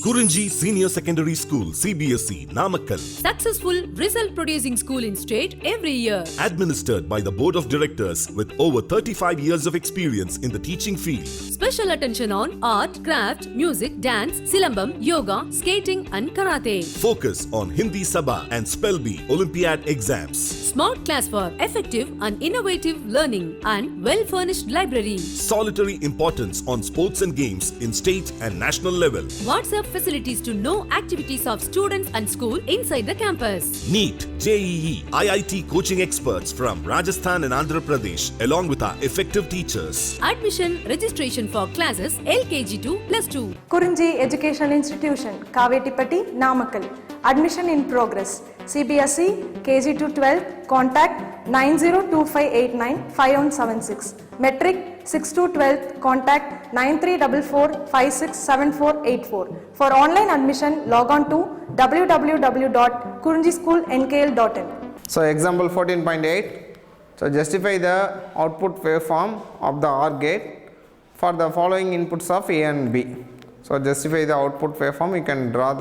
KURINJI Senior Secondary School, CBSE, Numerical. Successful result producing school in state every year. Administered by the Board of Directors with over 35 years of experience in the teaching field. Special attention on art, craft, music, dance, silambam, yoga, skating and karate. Focus on Hindi Sabha and Spell Bee Olympiad exams. Smart class for effective and innovative learning and well-furnished library. Solitary importance on sports and games in state and national level. WhatsApp facilities to know activities of students and school inside the campus. NEET, JEE, IIT coaching experts from Rajasthan and Andhra Pradesh along with our effective teachers. Admission registration for classes LKG to +2. KURINJI Educational Institution, Kavetipatti, Namakkal. Admission in progress. CBSE, KG to 12, contact 9025895176. Metric 6 to 12, contact 9344567484. For online admission, log on to www.kurinjischoolnkl.in. So example 14.8. So justify the output waveform of the OR gate for the following inputs of A and B. So justify the output waveform. You can draw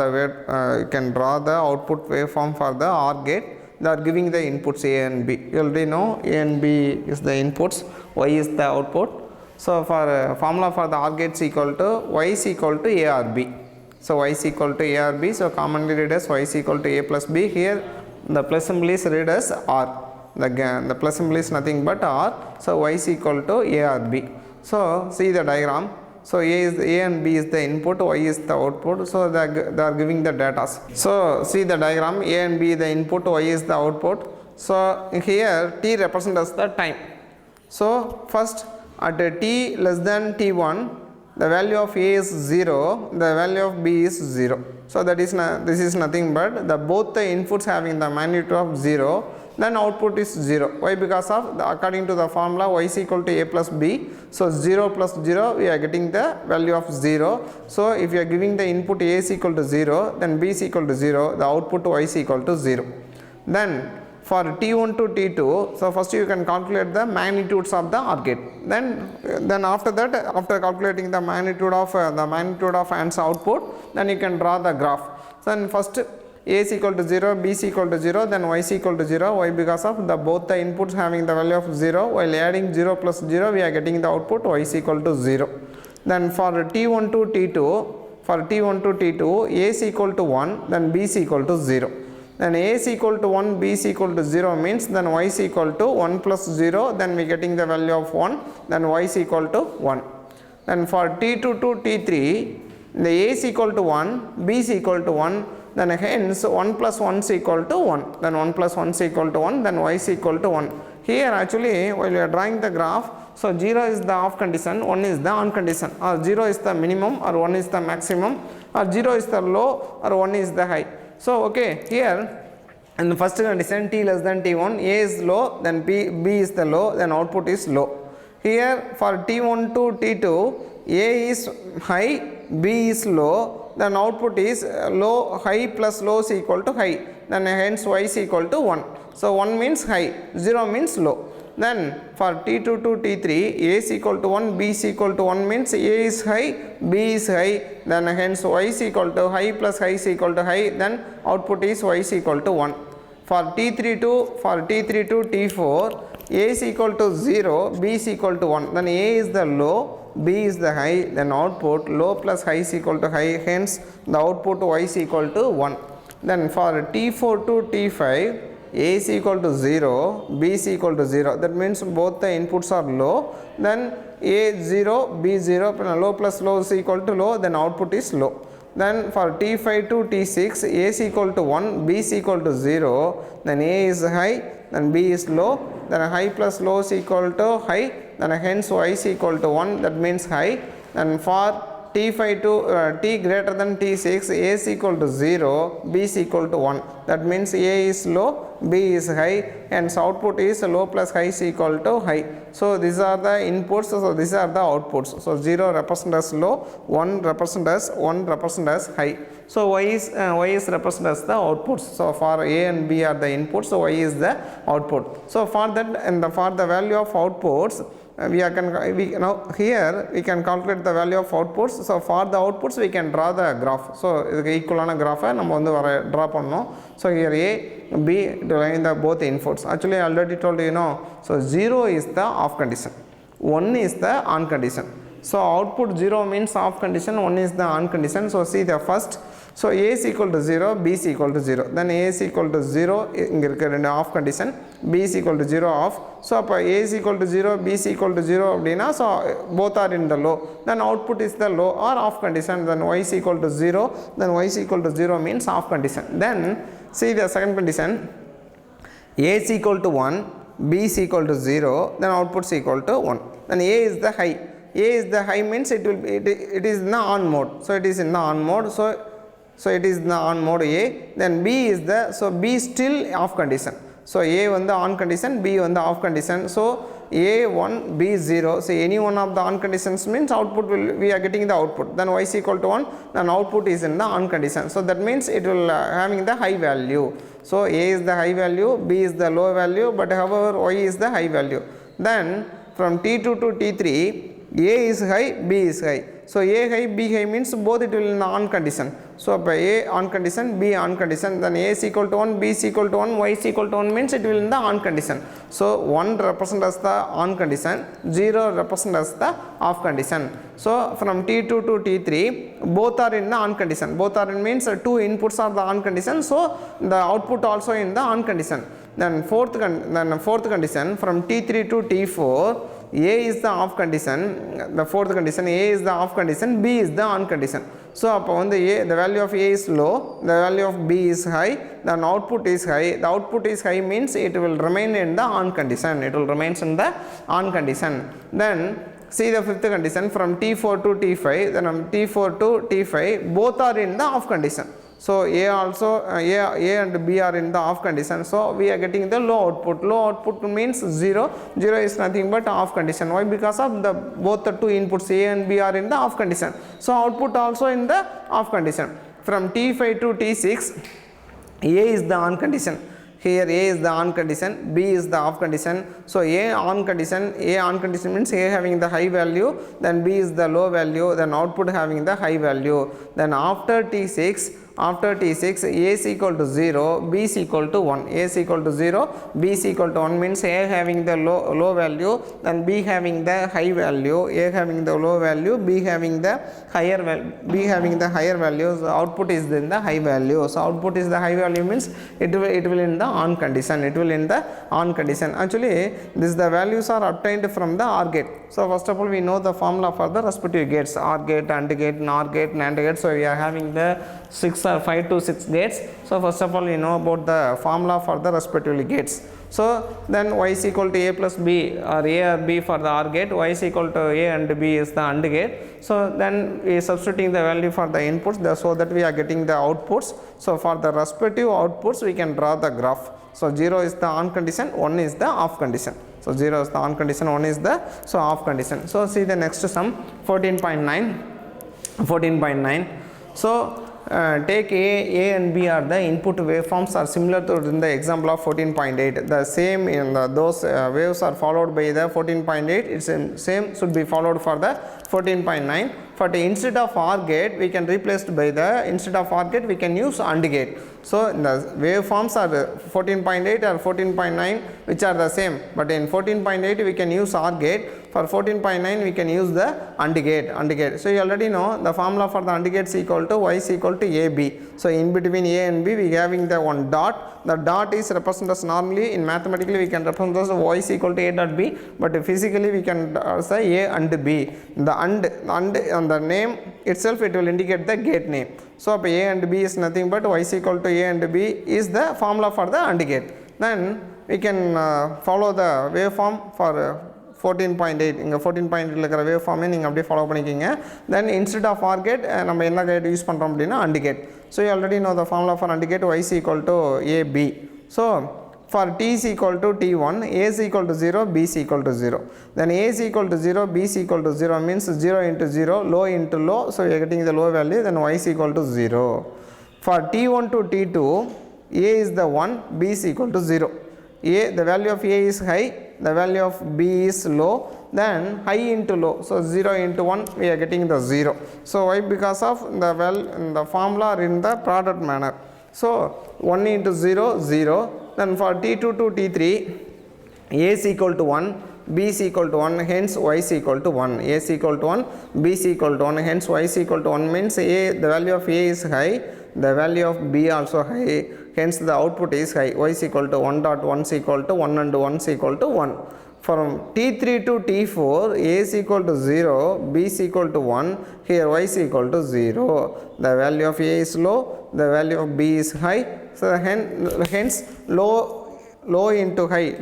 the output waveform for the OR gate. They are giving the inputs A and B. You already know A and B is the inputs, Y is the output. So for formula for the OR gate is equal to Y is equal to A or B. So Y is equal to A or B. So commonly read as Y is equal to A plus B. Here the plus symbol is read as R. The plus symbol is nothing but R. So Y is equal to A or B. So see the diagram. So A and B is the input, Y is the output. So they are giving the data. So see the diagram, A and B is the input, Y is the output. So here T represents the time. So first at T less than T1, the value of A is 0, the value of B is 0. So that is this is nothing but both the inputs having the magnitude of 0, then output is 0. Why? Because of according to the formula Y is equal to A plus B. So 0 plus 0 we are getting the value of 0. So if you are giving the input A is equal to 0, then B is equal to 0, the output Y is equal to 0. Then for T1 to T2, so first you can calculate the magnitudes of the OR gate. Then after that, after calculating the magnitude of AND's output, then you can draw the graph. Then first A is equal to 0, B is equal to 0, then Y is equal to 0. Why? Because of both the inputs having the value of 0. While adding 0 plus 0, we are getting the output Y is equal to 0. Then for T1 to T2, A is equal to 1, then B is equal to 0. Then A is equal to 1, B is equal to 0 means then Y is equal to 1 plus 0, then we are getting the value of 1, then Y is equal to 1. Then for T2 to T3, the A is equal to 1, B is equal to 1, then hence 1 plus 1 is equal to 1, then 1 plus 1 is equal to 1, then Y is equal to 1. Here actually while you are drawing the graph, so 0 is the off condition, 1 is the on condition, or 0 is the minimum or 1 is the maximum, or 0 is the low or 1 is the high. So okay, here in the first condition T less than T1, A is low, then B is the low, then output is low. Here for T1 to T2, A is high, B is low, then output is low, high plus low is equal to high, then hence Y is equal to 1. So 1 means high, 0 means low. Then for T2 to T3, A is equal to 1, B is equal to 1 means A is high, B is high, then hence Y is equal to high plus high is equal to high, then output is Y is equal to 1. For T3 to T4, A is equal to 0, B is equal to 1, then A is the low, B is the high, then output low plus high is equal to high, hence the output Y is equal to 1. Then for T4 to T5, A is equal to 0, B is equal to 0, that means both the inputs are low, then A 0, B 0, low plus low is equal to low, then output is low. Then for T5 to T6, A is equal to 1, B is equal to 0, then A is high, then B is low, then high plus low is equal to high, then hence Y is equal to 1, that means high. Then for T5 to T greater than T6, A is equal to 0, B is equal to 1, that means A is low, B is high, hence output is low plus high is equal to high. So these are the inputs, so these are the outputs. So 0 represents as low, 1 represents as high. So Y is represented as the outputs. So for A and B are the inputs, so Y is the output. So for that, and for the value of outputs, now here we can calculate the value of outputs. So for the outputs we can draw the graph. So இதுக்கு ஈக்குவலான கிராஃபை நம்ம வந்து draw பண்ணோம். So here A, B in the both inputs. Actually I already told you know. So 0 is the off condition, 1 is the on condition. So output 0 means off condition, 1 is the on condition. So see the first. So A is equal to 0, B is equal to 0. Then A is equal to 0, இங்க இருக்க ரெண்டு off condition, B is equal to 0 off. So அப்போ A is equal to 0, B is equal to 0 அப்படின்னா, so both are in the low. Then output is the low or off condition. Then Y is equal to 0, then Y is equal to 0 means off condition. Then see the second condition, A is equal to 1, B is equal to 0, then output is equal to 1. Then A is the high. A is the high means it will be, it is in the on mode. So it is in the on mode. So it is in the on mode A. Then B is the, so B is still off condition. So A on the on condition, B on the off condition. So A 1, B 0. So any one of the on conditions means output will, we are getting the output. Then Y is equal to 1, then output is in the on condition. So that means it will having the high value. So A is the high value, B is the low value, but however Y is the high value. Then from T2 to T3, A is high, B is high. So A high, B high means both it will in the on condition. So by A on condition, B on condition, then A is equal to 1, B is equal to 1, Y is equal to 1 means it will in the on condition. So 1 represents as the on condition, 0 represents as the off condition. So from T2 to T3, both are in the on condition. Both are in means two inputs are the on condition. So the output also in the on condition. Then fourth condition from T3 to T4, A is the off condition, the fourth condition, A is the off condition, B is the on condition. So upon the A, the value of A is low, the value of B is high, then output is high. The output is high means it will remain in the on condition, it will remain in the on condition. Then see the fifth condition from T4 to T5, then from T4 to T5, both are in the off condition. So A also, A and B are in the off condition. So we are getting the low output. Low output means 0. 0 is nothing but off condition. Why? Because of the both the two inputs A and B are in the off condition. So output also in the off condition. From T5 to T6, A is the on condition. Here A is the on condition, B is the off condition. So A on condition means A having the high value, then B is the low value, then output having the high value. Then after T6, A is equal to 0, B is equal to 1. A is equal to 0, B is equal to 1 means A having the low value, then B having the high value, A having the low value, B having the higher value. So output is in the high value. So output is the high value means it will in the on condition. It will in the on condition. Actually, the values are obtained from the OR gate. So first of all, we know the formula for the respective gates: OR gate, AND gate, NOR gate, NAND gate. So we are having the 5 to 6 gates. So first of all, we know about the formula for the respective gates. So then Y is equal to A plus B, or A or B for the OR gate, Y is equal to A and B is the AND gate. So then we are substituting the value for the inputs, so that we are getting the outputs. So for the respective outputs, we can draw the graph. So 0 is the on condition, 1 is the off condition. So 0 is the on condition, 1 is the off condition. So see the next sum, 14.9. So take A and B are the input waveforms are similar to in the example of 14.8. The same in those waves are followed by the 14.8. It's same should be followed for the 14.9. For the instead of OR gate, we can replace by the instead of OR gate we can use AND gate. So the waveforms are 14.8 or 14.9 which are the same, but in 14.8 we can use OR gate. For 14.9 we can use the AND gate. So you already know the formula for the AND gate is equal to Y is equal to AB. So in between A and B we having the one dot. The dot is represented as normally in mathematically we can represent as Y is equal to A dot B, but physically we can say A and B. The and on the name itself it will indicate the gate name. So A and B is nothing but Y is equal to A and B is the formula for the AND gate. Then we can follow the waveform for 14.8. இங்கே 14.8 இருக்கிற wave ஃபார்மே நீங்கள் அப்படியே follow பண்ணிக்கிங்க. Then instead of OR gate நம்ம என்ன gate use பண்ணுறோம் அப்படின்னா AND gate. So you already know the formula for AND gate Y is equal to AB. So for T is equal to T1, A is equal to 0, B is equal to 0. Then A is equal to 0, B is equal to 0 means 0 into 0, low into low. So we are getting the low value, then Y is equal to 0. For T1 to T2, A is the 1, B is equal to 0. A, the value of A is high, the value of B is low, then high into low, so 0 into 1 we are getting the 0. So why? Because of the formula are in the product manner. So 1 into 0 0, then for T2 to T3 A is equal to 1, B is equal to 1, hence Y is equal to 1. A is equal to 1, B is equal to 1, hence Y is equal to 1 means A, the value of A is high, the value of B also high, hence the output is high. Y is equal to 1 dot 1 is equal to 1 and 1 is equal to 1. From T3 to T4 A is equal to 0, B is equal to 1, here Y is equal to 0. The value of A is low, the value of B is high, so hence low into high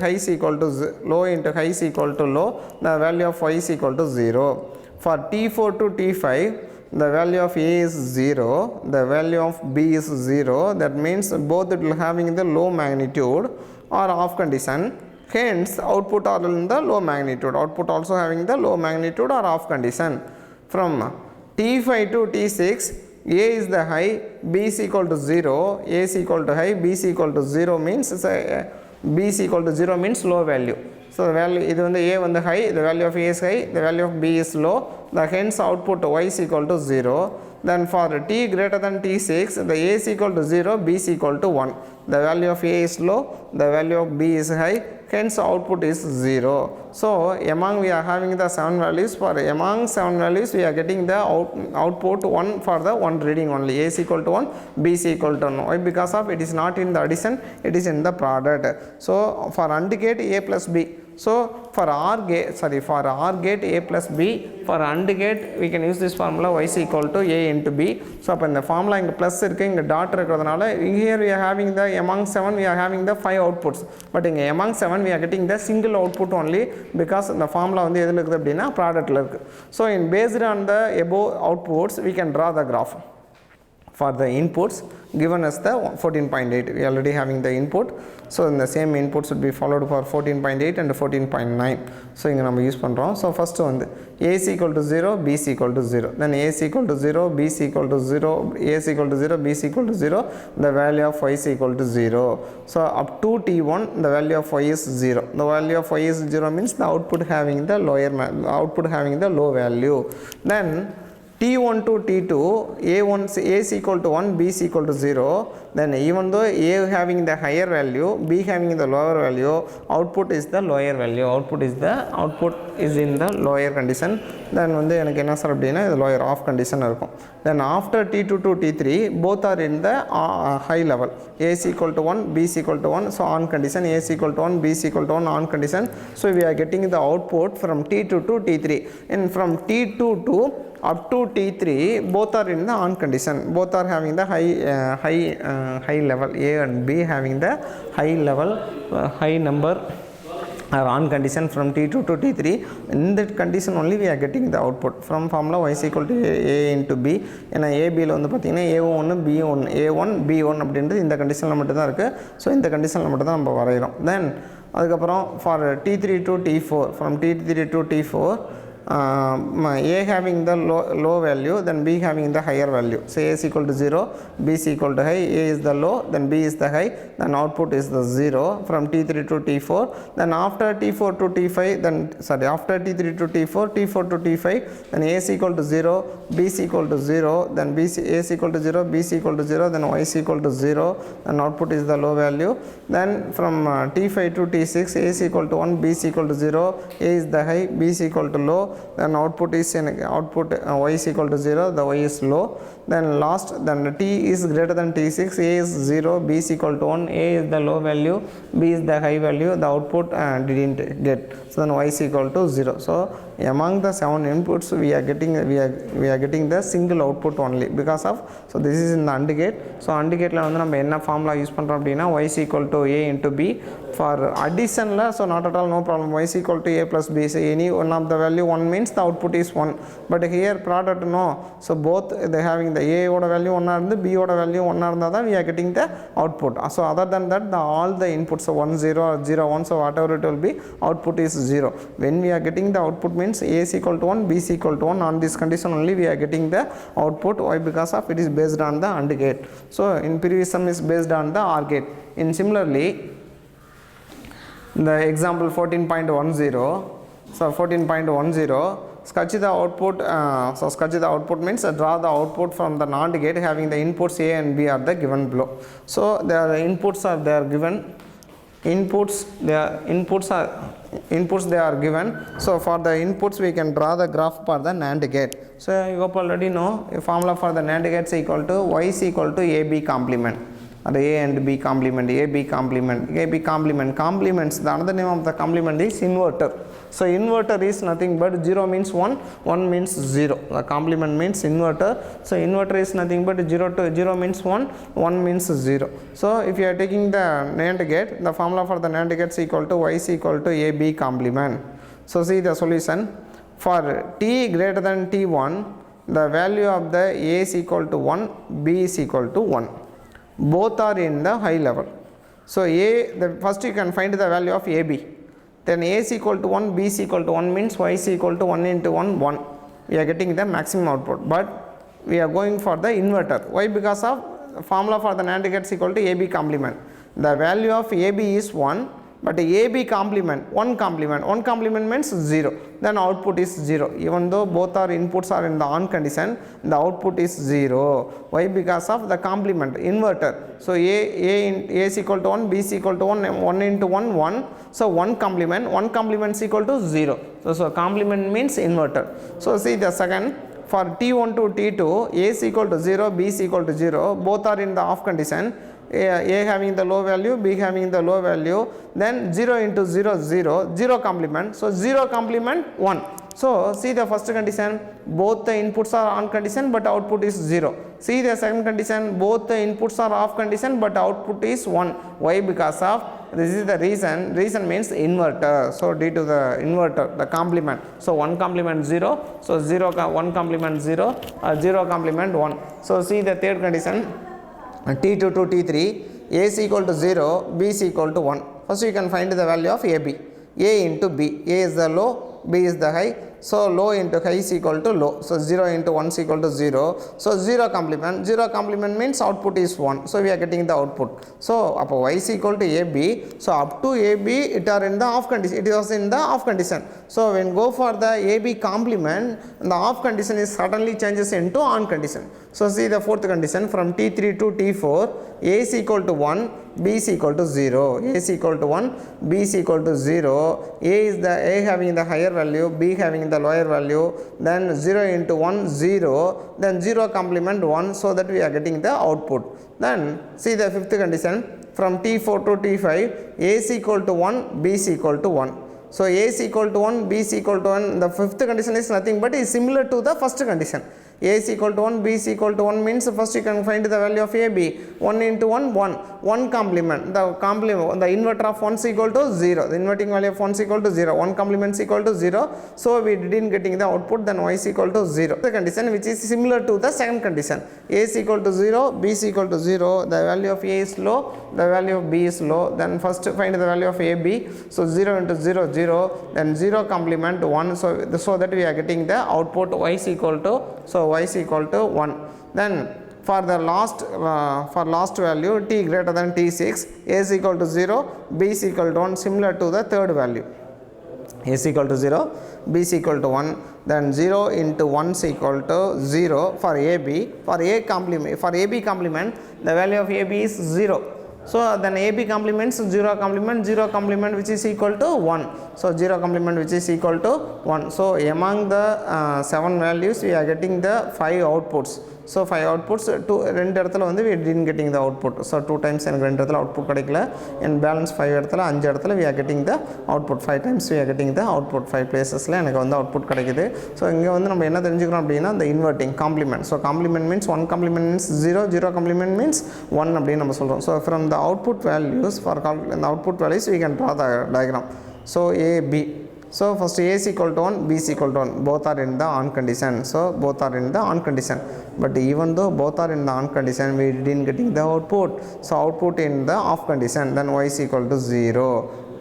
is equal to low into high is equal to low, the value of Y is equal to 0. For T4 to T5 the value of A is 0, the value of B is 0, that means both it will having the low magnitude or off condition, hence output are in the low magnitude, output also having the low magnitude or off condition. From T5 to T6 A is the high, B is equal to 0, A is equal to high, B is equal to 0 means B is equal to 0 means low value. So the value இது வந்து A வந்து high, the value of A is high, the value of B is low, the hence output Y is equal to 0. Then for T greater than T6 the A is equal to 0, B is equal to 1, the value of A is low, the value of B is high, hence output is 0. So among we are having the 7 values, for among 7 values we are getting the output 1 for the one reading only. A is equal to 1, B is equal to 1. Why? Because of it is not in the addition, it is in the product. So for AND gate A plus B, so for OR gate A plus B, for AND gate we can use this formula Y is equal to A into B. So அப்போ இந்த formula இங்கே plus இருக்குது, இங்கே dot இருக்கிறதுனால here we are having the among 7 we are having the 5 outputs, but இங்கே among 7 we are getting the single output only because the formula வந்து எதில் இருக்குது அப்படின்னா ப்ராடக்ட்டில் இருக்குது. So in based on the above outputs we can draw the graph. For the inputs given as the 14.8, we are already having the input, so in the same inputs would be followed for 14.8 and 14.9. so இங்க நம்ம use பண்றோம். So first வந்து A is equal to 0, B is equal to 0, then A is equal to 0, B is equal to 0, A is equal to 0, B is equal to 0, the value of Y is equal to 0. So up to T1 the value of Y is 0, the value of Y is 0 means the output having the low value. Then T1 to T2 A is equal to 1, B is equal to 0, then even though A having the higher value, B having the lower value, output is the lower value, output is in the lower condition. Then வந்து எனக்கு என்ன sir அப்படின்னா இது lower off condition இருக்கும். Then after T2 to T3 both are in the high level. A is equal to 1, B is equal to 1, so on condition, A is equal to 1, B is equal to 1 on condition. So we are getting the output from T2 to T3, and from T2 to up to T3 both are in the on condition, both are having the high level, A and B having the high level high number are on condition from T2 to T3. In that condition only we are getting the output from formula Y is equal to A into B. ஏன்னா ABயில் வந்து பார்த்தீங்கன்னா A1 B1 A1 B1 அப்படின்றது இந்த கண்டிஷனில் மட்டும்தான் இருக்குது. So இந்த கண்டிஷனில் மட்டும் தான் நம்ம வரைகிறோம். தென் அதுக்கப்புறம் for T3 to T4, from T3 to T4 A having the low value, then B having the higher value. So A is equal to 0, B is equal to high, A is the low, then B is the high, then output is the 0 from T3 to T4. Then after T4 to T5, after T3 to T4 to T5, then A is equal to 0, B is equal to 0, then A is equal to 0, B is equal to 0, then Y is equal to 0, and output is the low value. Then from T5 to T6, A is equal to 1, B is equal to 0, A is the high, B is equal to low, then output is Y is equal to 0, the Y is low. Then last, then T is greater than T6, A is 0, B is equal to 1, A is the low value, B is the high value, the output didn't get, so then Y is equal to 0. So among the 7 inputs we are getting the single output only because of, so this is in the AND gate. So AND gateல வந்து நம்ம என்ன formula use பண்றோம் அப்படின்னா Y is equal to A into B. For additionல, so not at all, no problem, Y is equal to A plus B, so any one of the value 1 means the output is 1, but here product no, so both they having the A oda value 1 இருந்து B oda value 1 இருந்தா தான் we are getting the output. So other than that all the inputs, so 1 0 or 0 1, so whatever it will be, output is 0. When we are getting the output means A is equal to 1, B is equal to 1, on this condition only we are getting the output. Why? Because of it is based on the AND gate. So in previous sum is based on the OR gate. In similarly the example 14.10. So 14.10, sketch the output. So sketch the output means draw the output from the NAND gate having the inputs A and B are the given below. So the inputs are they are given. Inputs they are given. So for the inputs we can draw the graph for the NAND gate. So you already know a formula for the NAND gate is equal to y is equal to AB complement. Or A and B complement, AB complement, AB complement. Complements, the another name of the complement is inverter. So inverter is nothing but 0 means 1, 1 means 0. The complement means inverter. So inverter is nothing but 0 to 0 means 1, 1 means 0. So if you are taking the NAND gate, the formula for the NAND gate is equal to y is equal to AB complement. So see the solution. For t greater than t1, the value of the A is equal to 1, B is equal to 1. Both are in the high level. So first you can find the value of AB. Then A is equal to 1, B is equal to 1 means y is equal to 1 into 1, 1. We are getting the maximum output. But we are going for the inverter. Why? Because of the formula for the NAND gate is equal to AB complement. The value of AB is 1. But AB complement, 1 complement means 0, then output is 0. Even though both our inputs are in the on condition, the output is 0. Why? Because of the complement, inverter. So A is equal to 1, B is equal to 1, 1 into 1, 1. So 1 complement is equal to 0. So complement means inverter. So see the second. For T1 to T2, A is equal to 0, B is equal to 0, both are in the off condition. A having the low value, B having the low value, then 0 into 0, 0, 0 complement. So 0 complement 1. So see the first condition, both the inputs are on condition but output is 0. See the second condition, both the inputs are off condition but output is 1. Why? Because of this is the reason means inverter. So due to the inverter, the complement. So 1 complement 0, so 1 complement 0, 0 complement 1. So see the third condition, T2 to T3, A is equal to 0, B is equal to 1. First you can find the value of AB. A into B. A is the low, B is the high. So low into high is equal to low. So 0 into 1 is equal to 0. So 0 complement. 0 complement means output is 1. So we are getting the output. So up y is equal to AB. So up to AB it are in the off condition. It was in the off condition. So when go for the AB complement, the off condition is suddenly changes into on condition. So see the fourth condition, from T3 to T4, A is equal to 1, B is equal to 0. A is equal to 1, B is equal to 0. A having the higher value, B having the lower value, then 0 into 1, 0, then 0 complement 1, so that we are getting the output. Then see the fifth condition, from T4 to T5, A is equal to 1, B is equal to 1. So A is equal to 1, B is equal to 1. The fifth condition is nothing but is similar to the first condition. A is equal to 1, B is equal to 1 means first you can find the value of AB. 1 into 1, 1. 1 complement. The inverter of 1 is equal to 0. The inverting value of 1 is equal to 0. 1 complement is equal to 0. So we didn't getting the output, then y is equal to 0. The condition which is similar to the second condition. A is equal to 0, B is equal to 0. The value of A is low, the value of B is low. Then first find the value of AB. So 0 into 0, 0. Then 0 complement 1. So that we are getting the output y is equal to, so y is equal to 1. Then for the last value, t greater than t6, A is equal to 0, B is equal to 1, similar to the third value. A is equal to 0, B is equal to 1, then 0 into 1 is equal to 0 for AB. For AB complement, the value of AB is 0. So then AB complements 0 complement which is equal to 1. So 0 complement which is equal to 1. So among the 7 values we are getting the 5 outputs. So 5 outputs, 2 இடத்துல வந்து we didn't getting the output. So 2 times எனக்கு 2 இடத்துல output கிடைக்கல, and balance 5 இடத்துல 5 இடத்துல we are getting the output. 5 times we are getting the output. 5 placesல எனக்கு வந்து output கிடைக்குது. So இங்க வந்து நம்ம என்ன தெரிஞ்சுக்கிறோம் அப்படின்னா the inverting complement. So complement means 1 complement means 0, 0 complement means 1 அப்படின்னு நம்ம சொல்றோம். So from the output values, for the output values we can draw the diagram. So A, B. So first A is equal to 1, B is equal to 1. Both are in the on condition. So both are in the on condition. But even though both are in the on condition, we didn't getting the output. So output in the off condition, then y is equal to 0.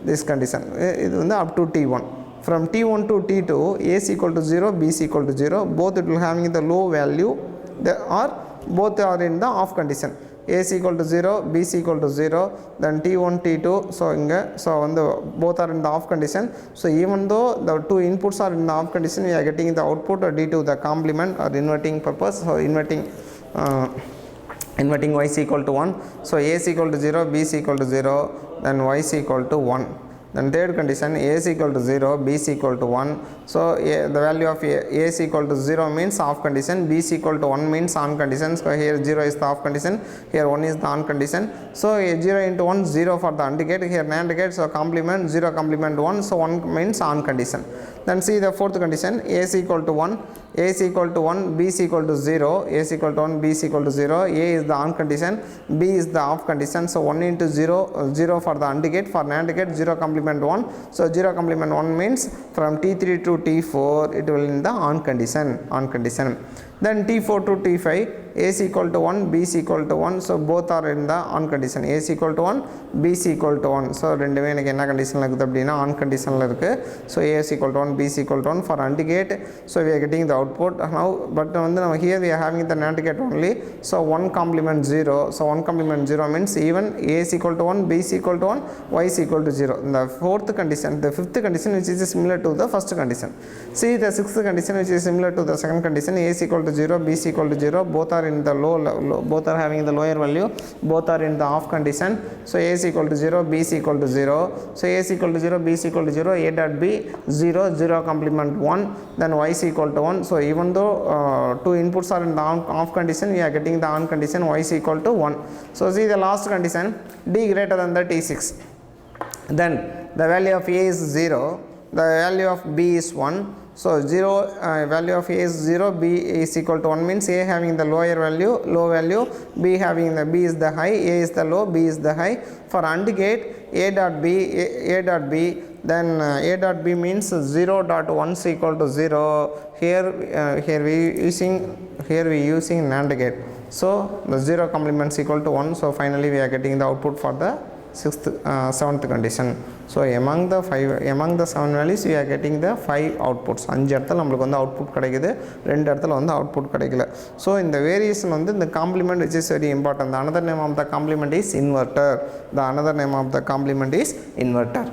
This condition is up to T1. From T1 to T2, A is equal to 0, B is equal to 0. Both it will having the low value, or both are in the off condition. A is equal to 0, B is equal to 0, then T1 T2, so inga so வந்து both are in the off condition. So even though the two inputs are in the off condition, we are getting the output due to the complement or inverting purpose. So inverting y is equal to 1. So A is equal to 0, B is equal to 0, then y is equal to 1. Then third condition, A is equal to 0, B is equal to 1. So the value of A is equal to 0 means off condition, B is equal to 1 means on condition. So here 0 is the off condition, here 1 is the on condition. So 0 into 1, 0 for the AND gate, here NAND gate, so complement 0 complement 1, so 1 means on condition. Then see the fourth condition, A is equal to 1, A is equal to 1, B is equal to 0, A is equal to 1, B is equal to 0, A is the on condition, B is the off condition. So 1 into 0, 0 for the AND gate, for NAND gate 0 complement 1. So 0 complement 1 means from T3 to T4 it will in the on condition. Then T4 to T5, A is equal to 1, B is equal to 1, so both are in the on condition. A is equal to 1, B is equal to 1. So ரெண்டுமே எனக்கு என்ன கண்டிஷன்ல இருக்குது அப்படினா on conditionல இருக்கு. So A is equal to 1, B is equal to 1 for AND gate. So we are getting the output now, but வந்து நம்ம here we are having the NAND gate only. So 1 complement 0. So 1 complement 0 means even A is equal to 1, B is equal to 1, Y is equal to 0. The fourth condition, the fifth condition which is similar to the first condition. See the sixth condition which is similar to the second condition, A is equal to 0, B is equal to 0, both are in the low, both are having the lower value, both are in the off condition. So A is equal to 0, B is equal to 0. So A is equal to 0, B is equal to 0, A dot B 0, 0 complement 1, then Y is equal to 1. So even though two inputs are in the off condition, we are getting the on condition, Y is equal to 1. So see the last condition, D greater than the T6. Then the value of A is 0, the value of B is 1. So 0 value of A is 0, B is equal to 1 means A having the low value, B having the B is the high, A is the low, B is the high. For AND gate, A dot B, then A dot B means 0 dot 1 is equal to 0. Here we using NAND gate. So the 0 complement is equal to 1. So finally we are getting the output for the seventh condition. So among the 7 values we are getting the 5 outputs. 5 இடத்துல நமக்கு வந்து output கிடைக்குது, 2 இடத்துல வந்து output கிடைக்கல. So இந்த variation வந்து இந்த complement which is very important. The another name of the complement is inverter.